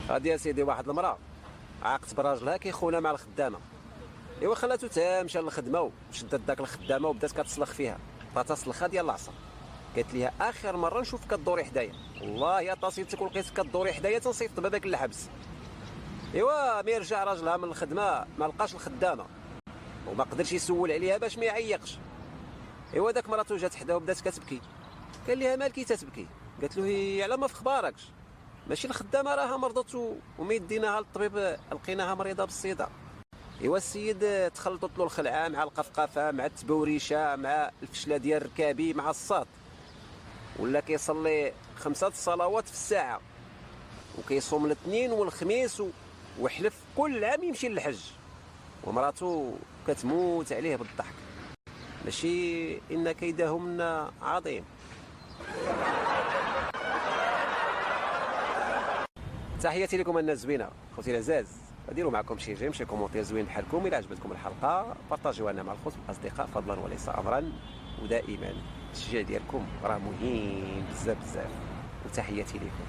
غادي يا سيدي واحد المراه عاقت براجلها كيخونها مع الخدامه. ايوا خلاتو تا مشى للخدمه وشدت داك الخدامه وبدات كتسلخ فيها، عطاتها سلخه ديال العصا. قالت ليها اخر مره نشوفك كدوري حدايا، والله يا طاسيتك ولقيتك كدوري حدايا تنصيفط باباك للحبس. ايوا ملي رجع راجلها من الخدمه ما لقاش الخدامه وما قدرش يسول عليها باش ما يعيقش. ايوا داك مراتو جات حداه وبدات كتبكي. قال ليها مالكي تتبكي؟ قالت له هي على ما في خباركش، ماشي الخدامه راها مرضت وميديناها للطبيب لقيناها مريضه بالصيده. ايوا السيد تخلطت له الخلعه مع القفقفه مع التبوريشه مع الفشله ديال الركابي مع الصاد، ولا كيصلي 5 صلوات في الساعه وكيصوم الاثنين والخميس وحلف كل عام يمشي للحج، ومراته كتموت عليه بالضحك. ماشي ان كيدهن عظيم. تحياتي لكم الناس زوينه خوتي العزاز، ديروا معكم شي جيم شي كومونتير زوين بحالكم. الى عجبتكم الحلقه بارطاجيوها لنا مع الخوت والاصدقاء فضلا وليس امرا، ودائما التشجيع ديالكم راه مهم بزاف بزاف، وتحياتي لكم.